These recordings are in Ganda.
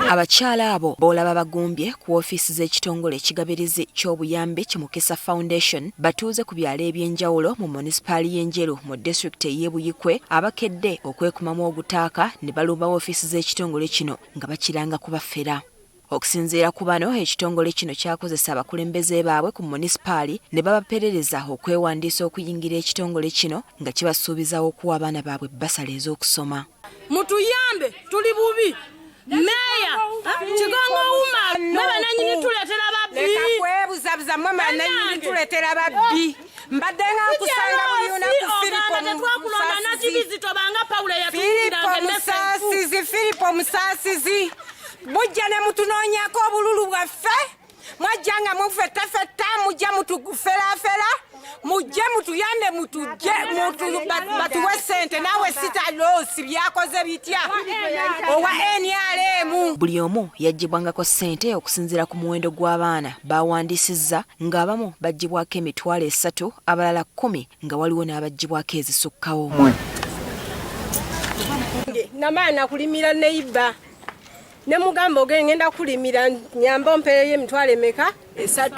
Abakyala abo boolaba bagumbye ku ofiisi z'ekitongole ekigabirizi ky'obuyambi Kimukisa Foundation batuuze ku byalo eby'enjawulo mu munisipaali y'Enjeru mu disitulikiti y'e Buyikwe abakedde okwekumamu ogutaaka ne balumba ofiisi z'ekitongole kino nga bakiranga kubafera. Okusinziira ku bano, ekitongole kino kyakozesa abakulembeze baabwe ku munisipaali ne babaperereza okwewandiisa okuyingira ekitongole kino nga kibasuubizawo okuwa abaana baabwe bbasale ez'okusoma. Mutuyambe, tuli bubi. Meya, Kigongo Uma, n'abananyini tuleetera babbi. Leka kwebuzabuza mmwe bananyini tuleetera babbi. Mbadde nga kusanga buli lunaku Filipo Musaasizi. Mujja ne mutunoonyako obululu bwaffe. Mwajja nga mufettafetta, mujja mutuferafera. Mujje mutuyande batuwe ssente naawe sitaloosi byakoze bitya owa NRM. Buli omu yaggyibwangako ssente okusinziira ku muwendo gw'abaana baawandiisizza ng'abamu baggyibwako emitwalo 3, abalala 10 nga waliwo n'abaggyibwako ezisukkawo. Namaana kulimira neiba ne mugamba ogenda kulimira nyamba ompeeyo emitwalo emeka 3.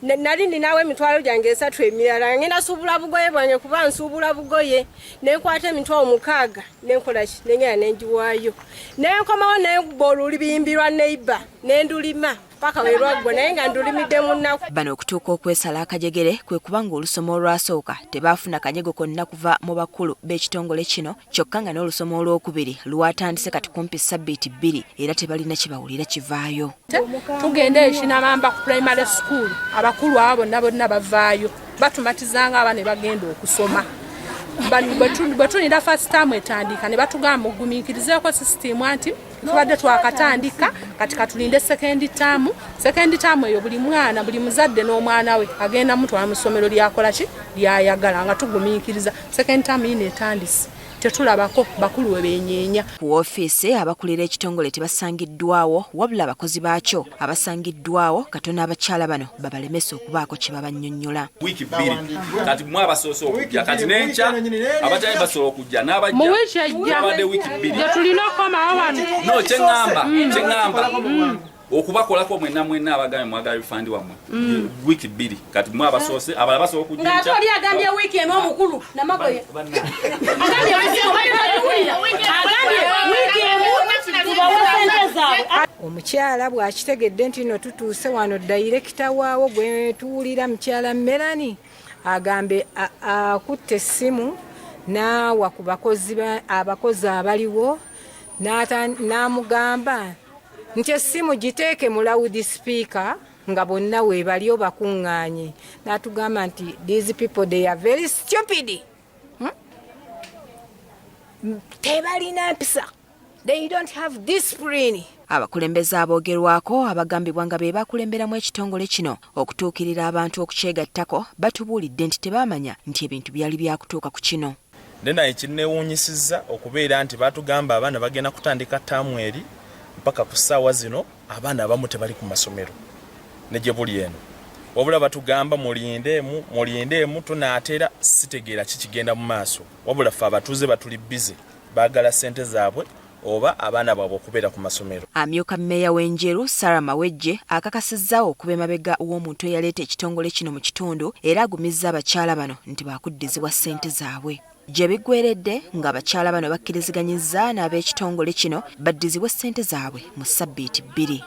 Nali ninawe emitwalo gyange 3 emirala ngenda suubula bugoye bwange kuba nsuubula bugoye nenkwata emitwalo 6 nenkola ki nengera nenjiwaayo nenkomawo nebolulibimbirwa neiba nendulima paka werwagwa naye nga ndulimidde munnaku. Bano okutuuka okwesala akajegere kwe kubanga olusomo olwasooka tebaafuna kanyego konna kuva mu bakulu b'ekitongole kino kyokka nga n'olusomo olwokubiri lwatandise kati kumpi ssabbiiti 2 era tebalina kibawulira kivaayo. Tugenda ekinamamba ku primary school abakulu abo bonna bavaayo batumatizanga abaana ne bagenda okusoma. Bwetunira first term etandika ne batugamba ogumiikirizeeko system anti tubadde twakatandika kati katulinde second term eyo buli mwana buli muzadde n'omwana we agenda mutwala mu ssomero lyakola ki lyayagala nga tugumiikiriza second term ino etandise tetulabako bakulu we benyeenya. Ku ofiisi abakulira ekitongole tebasangiddwawo wabula abakozi baakyo abasangiddwawo katono abakyala bano babalemesa okubaako kye babannyonnyola. Wiiki 2 kati mwe abasoose okujja kati n'enkya abatali basobola okujja mu wiiki ejja wiiki 2 tulina okomawo wano. No, kyeŋŋamba okubakolako mwenna abagambye mwagala bifandi wammwe wiiki 2 kati mwe abasoose abalala basobola okujja nga ate oli agambye wiiki emu omukulu namagoye agambye wiiki emu tubawe ssente zaabwe. Omukyala bw'akitegedde nti no tutuuse wano dayirekita waawo gwe tuwulira mukyala Melanie agambe akutte essimu n'awa ku abakozi abaliwo n'amugamba nti essimu giteeke mu loud speaker nga bonna we bali bakuŋŋaanye n'atugamba nti these people they are very stupid. Tebalina mpisa, they don't have discipline. Abakulembeze aboogerwako abagambibwa nga be bakulemberamu ekitongole kino okutuukirira abantu okukyegattako batubuulidde nti tebaamanya nti ebintu byali byakutuuka ku kino. Naye kinneewuunyisizza okubeera nti batugamba abaana bagenda kutandika ttaamu eri mpaka ku ssaawa zino abaana abamu tebali ku masomero ne gye buli eno wabula batugamba mulindeemu tunaatera sitegeera kikigenda mu maaso wabula ffe abatuuze batuli bize baagala ssente zaabwe oba abaana baabwe okubeera ku masomero. Amyuka mmeeya w'Enjeru Sarah Mawejje akakasizzaawo okuba emabega w'omuntu eyaleeta ekitongole kino mu kitundu era agumizza abakyala bano nti baakuddizibwa ssente zaabwe. Gye biggweredde ng'abakyala bano bakkiriziganyizza n'ab'ekitongole kino baddizibwe ssente zaabwe mu ssabbiiti 2.